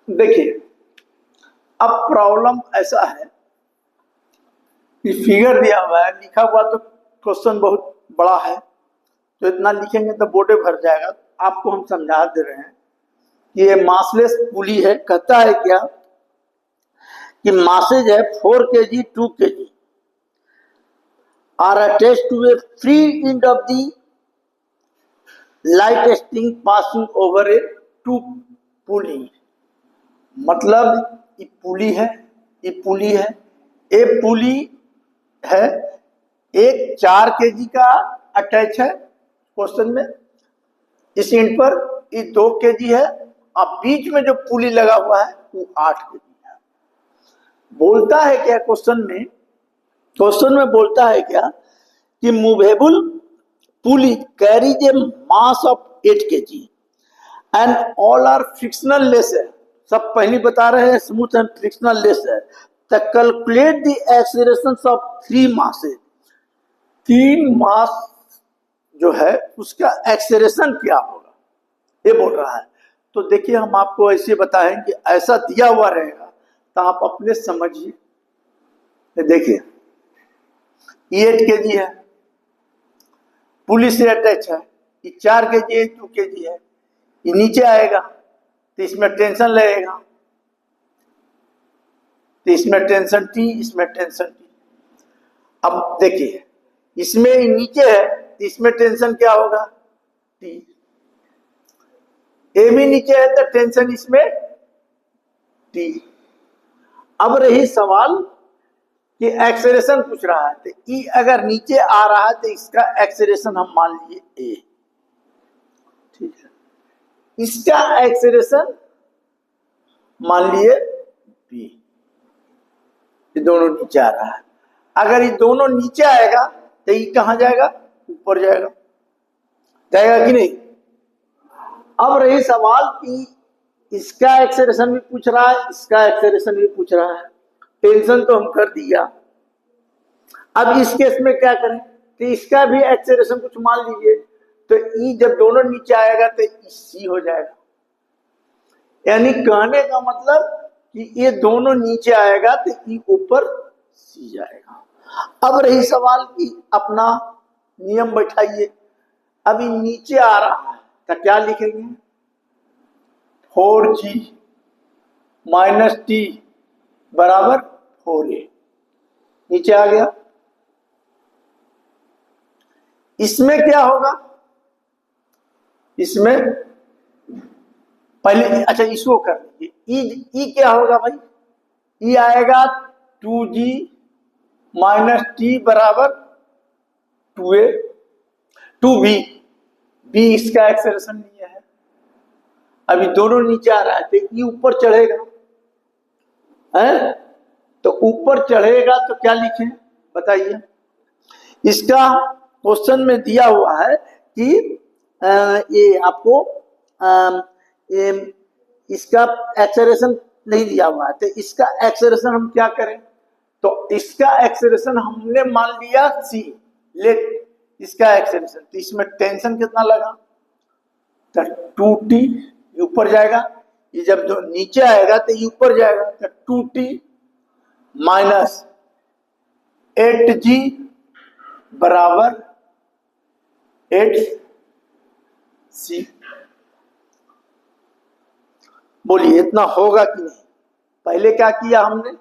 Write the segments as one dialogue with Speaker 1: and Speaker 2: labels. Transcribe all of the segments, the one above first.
Speaker 1: देखिए, अब प्रॉब्लम ऐसा है कि फिगर दिया हुआ है, लिखा हुआ तो क्वेश्चन बहुत बड़ा है, तो इतना लिखेंगे तो बोर्डे भर जाएगा। आपको हम समझा दे रहे हैं कि ये मासलेस पुली है। कहता है क्या कि मासेज है 4 kg 2 kg are attached to a free end of the light string passing over a to pulley. मतलब ये पुली है, ये पुली है, ए पुली है, एक 4 kg का अटैच है क्वेश्चन में इस एंड पर, ये 2 kg है, अब बीच में जो पुली लगा हुआ है वो 8 kg है। बोलता है क्या क्वेश्चन में बोलता है क्या कि movable pulley carries a mass of 8 kg and all are frictional less है। सब पहले बता रहे हैं स्मूथ एंड फ्रिक्शनल लेस है। तो कैलकुलेट द एक्सीलरेशंस ऑफ 3 मासेज। 3 मास जो है उसका एक्सेलरेशन क्या होगा ये बोल रहा है। तो देखिए, हम आपको ऐसे बताएं कि ऐसा दिया हुआ रहेगा तो आप अपने समझिए। देखिए, ये 8 kg है, पुली से अटैच है, ये 4 kg है, 2 kg है, ये नीचे आएगा तो इसमें टेंशन लगेगा, तो इसमें टेंशन टी, इसमें टेंशन टी। अब देखिए, इसमें नीचे है तो इसमें टेंशन क्या होगा, टी। ए भी नीचे है तो टेंशन इसमें टी। अब रही सवाल कि एक्सेलरेशन पूछ रहा है, तो ई अगर नीचे आ रहा है तो इसका एक्सेलरेशन हम मान लिए ए, ठीक है, इसका एक्सेलरेशन मान लिए बी। ये दोनों नीचे आ रहा है, अगर ये दोनों नीचे आएगा तो ये कहां जाएगा, ऊपर जाएगा, जाएगा कि नहीं। अब रही सवाल कि इसका एक्सेलरेशन भी पूछ रहा है, इसका एक्सेलरेशन भी पूछ रहा है। टेंशन तो हम कर दिया, अब इस केस में क्या करें, तो इसका भी एक्सेलरेशन कुछ मान लीजिए, तो ई जब दोनों नीचे आएगा तो सी हो जाएगा। यानी कहने का मतलब कि ये दोनों नीचे आएगा तो ई ऊपर सी जाएगा। अब रही सवाल कि अपना नियम बैठाइए। अभी नीचे आ रहा है तो क्या लिखेंगे, 4g माइनस टी बराबर 4a। नीचे आ गया, इसमें क्या होगा, इसमें पहले अच्छा इसको कर लीजिए। ई क्या होगा भाई, ई आएगा 2g माइनस टी बराबर 2a 2b। बी इसका एक्सेलरेशन नहीं है, अभी दोनों नीचे आ रहा है तो ई ऊपर चढ़ेगा है, तो ऊपर चढ़ेगा तो क्या लिखें बताइए। इसका क्वेश्चन में दिया हुआ है कि ये आपको ये इसका एक्सेलरेशन नहीं दिया हुआ है, तो इसका एक्सेलरेशन हम क्या करें, तो इसका एक्सेलरेशन हमने मान लिया सी, लेट इसका एक्सेलरेशन, तो इसमें टेंशन कितना लगा, तो 2t ऊपर जाएगा, ये जब जो नीचे आएगा तो ये ऊपर जाएगा, तो 2t माइनस 8g बराबर 8c। बोलिए इतना होगा कि नहीं। पहले क्या किया हमने,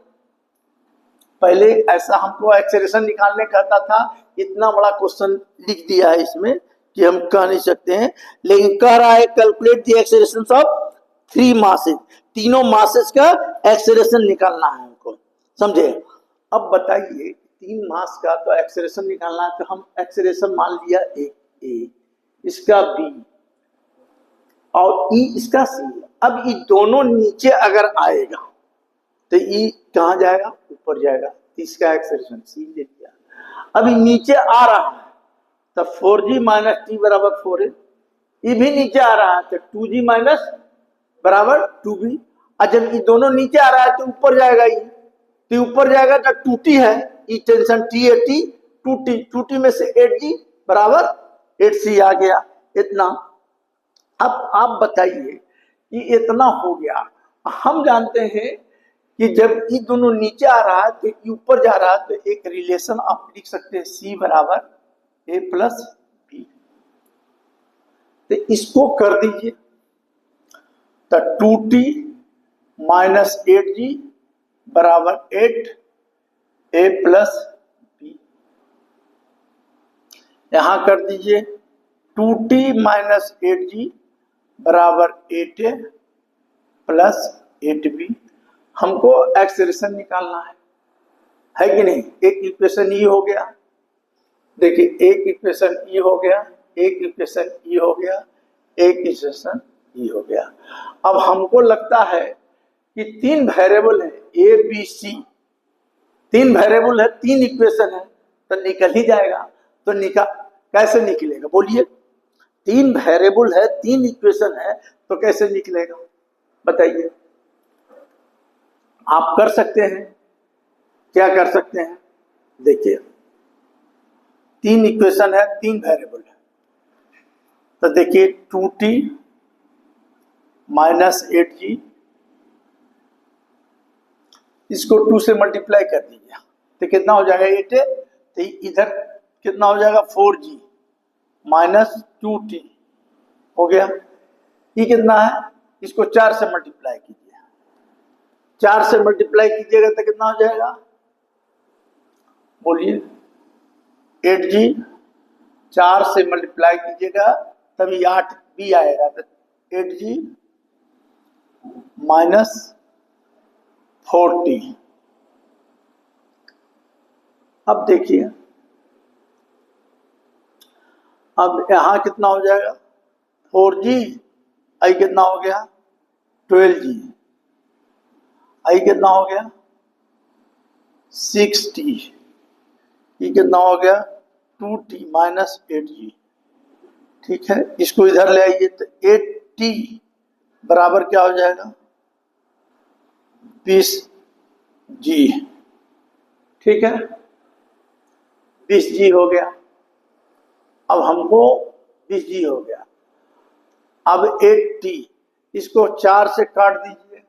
Speaker 1: पहले ऐसा हमको एक्सेलरेशन निकालने कहता था, इतना बड़ा क्वेश्चन लिख दिया है इसमें कि हम कह नहीं सकते हैं, लेकिन कह रहा है calculate the acceleration of 3 masses. तीनों मासेज का एक्सेलरेशन निकालना है हमको, समझे। अब बताइए 3 मास का तो एक्सेलरेशन निकालना है, तो हम एक्सेलरेशन मान लिया ए, इसका बी और ई इसका सी। अब ये दोनों नीचे अगर आएगा तो ई कहां जाएगा, ऊपर जाएगा, इसका एक्सेलरेशन सी ले लिया। अभी नीचे आ रहा है तो 4g माइनस टी बराबर 4a, ये भी नीचे आ रहा है तो 2g माइनस बराबर 2b। और जब ये दोनों नीचे आ रहा है तो ऊपर जाएगा, ये तो ऊपर जाएगा तो 2t है, ई टेंशन टी है, टी 2t में से 8g बराबर 8c आ गया, इतना। अब आप बताइए कि इतना हो गया, हम जानते हैं कि जब ये दोनों नीचे आ रहा है तो ये ऊपर जा रहा है, तो एक रिलेशन आप लिख सकते हैं C बराबर A प्लस बी। तो इसको कर दीजिए, तो 2t माइनस 8g बराबर 8A प्लस बी। यहां कर दीजिए 2t माइनस 8g बराबर 8A प्लस 8b। हमको एक्सप्रेशन निकालना है कि नहीं। एक इक्वेशन ई हो गया, देखिए एक इक्वेशन ई हो गया, एक इक्वेशन ई हो गया, एक इक्वेशन ई हो गया। अब हमको लगता है कि 3 वेरिएबल है ए बी सी, 3 वेरिएबल है, 3 इक्वेशन है, तो निकल ही जाएगा। तो कैसे निकलेगा बोलिए। 3 वेरिएबल है, 3 इक्वेशन है, तो कैसे निकलेगा बताइए। आप कर सकते हैं, क्या कर सकते हैं, देखिए 3 इक्वेशन है, 3 वेरिएबल है, तो देखिए 2t माइनस 8g, इसको 2 से मल्टीप्लाई कर दीजिए तो कितना हो जाएगा 8। तो इधर कितना हो जाएगा 4g माइनस 2t हो गया। ये कितना है, इसको 4 से मल्टीप्लाई कीजिए, 4 से मल्टीप्लाई कीजिएगा तो कितना हो जाएगा बोलिए 8g, 4 से मल्टीप्लाई कीजिएगा तभी 8b आएगा, तो 8g माइनस 4t। अब देखिए, अब यहां कितना हो जाएगा 4g, आई कितना हो गया 12g, आई कितना हो गया 6t, ये कितना हो गया 2t माइनस 8g। ठीक है, इसको इधर ले आइए तो 8t बराबर क्या हो जाएगा 20g। ठीक है, 20g हो गया। अब हमको 20g हो गया। अब 8t, इसको 4 से काट दीजिए,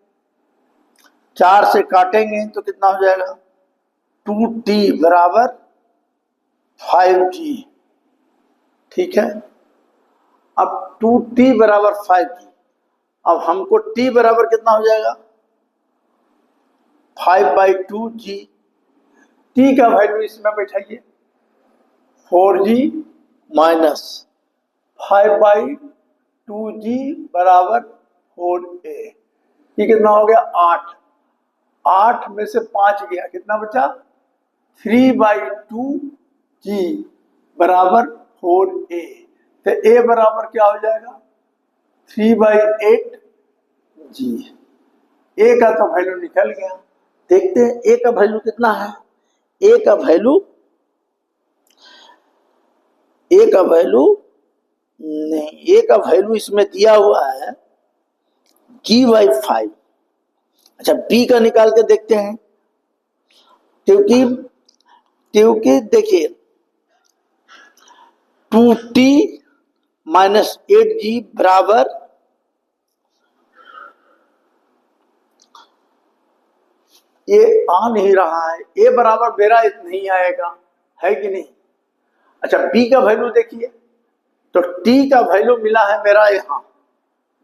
Speaker 1: 4 से काटेंगे तो कितना हो जाएगा 2t बराबर 5g। ठीक है, अब 2t बराबर 5g। अब हमको t बराबर कितना हो जाएगा 5/2g। t का वैल्यू इसमें बैठाइए 4g माइनस 5/2g बराबर 4a। ये कितना हो गया 8, 8 में से 5 गया, कितना बचा 3/2g बराबर 4a। तो a बराबर क्या हो जाएगा 3/8g। a का तो वैल्यू निकल गया। देखते हैं a का वैल्यू कितना है। a का वैल्यू नहीं, a का वैल्यू इसमें दिया हुआ है g/5। अच्छा, b का निकाल के देखते हैं, क्योंकि देखिए 2t माइनस 8g बराबर ये आ नहीं रहा है, a बराबर मेरा नहीं आएगा, है कि नहीं। अच्छा, b का वैल्यू देखिए, तो t का वैल्यू मिला है मेरा यहां,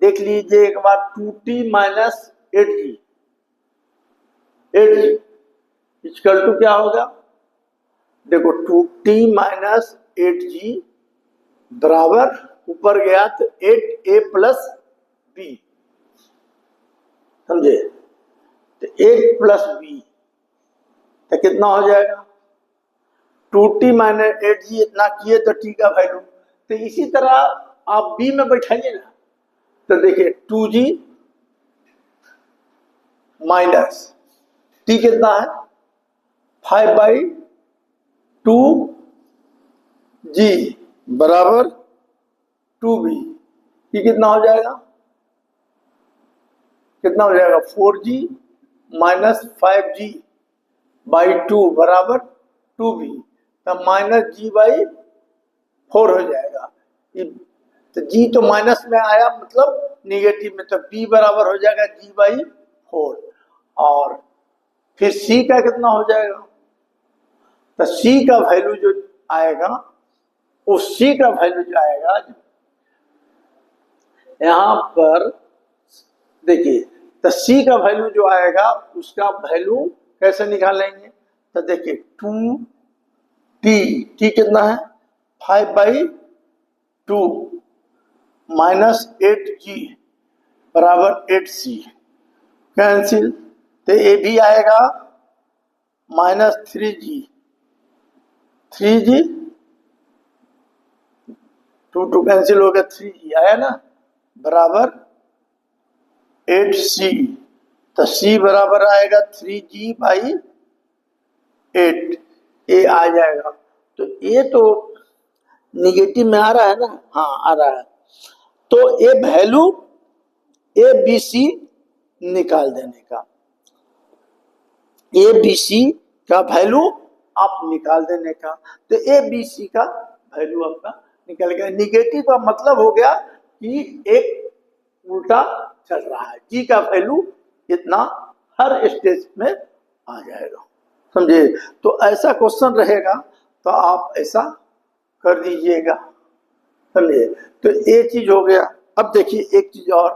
Speaker 1: देख लीजिए एक बार 2t minus 8g equal to क्या होगा, देखो 2t माइनस 8g बराबर ऊपर गया तो 8a प्लस b, समझे। तो 8 प्लस b तो कितना हो जाएगा 2t माइनस 8g, इतना किए तो t का वैल्यू। तो इसी तरह आप b में बैठाइए ना, तो देखिए 2g माइनस t कितना है 5/2g बराबर 2b। ये कितना हो जाएगा 4g माइनस 5g/2 बराबर 2b, तब माइनस g/4 हो जाएगा। तो g तो माइनस में आया, मतलब निगेटिव में, तो b बराबर हो जाएगा g/4। 4 और फिर C का कितना हो जाएगा, तो C का वैल्यू जो आएगा, उस C का वैल्यू जो आएगा यहां पर देखिए, तो C का वैल्यू जो आएगा उसका वैल्यू कैसे निकालेंगे, तो देखिए 2t कितना है 5/2 माइनस 8g बराबर 8c कैंसिल, तो ये भी आएगा माइनस 3g 2 कैंसिल हो गया 3g आया ना बराबर 8c, तो c बराबर आएगा 3g/8 ये आ जाएगा। तो ये तो निगेटिव में आ रहा है ना, हाँ आ रहा है, तो ये वैल्यू ए बी सी निकाल देने का, ए बी सी का वैल्यू आप निकाल देने का, तो ए बी सी का वैल्यू आपका निकल गया। निगेटिव का मतलब हो गया कि एक उल्टा चल रहा है, जी का वैल्यू इतना हर स्टेज में आ जाएगा, समझे। तो ऐसा क्वेश्चन रहेगा तो आप ऐसा कर दीजिएगा, समझे। तो ये चीज हो गया। अब देखिए एक चीज और,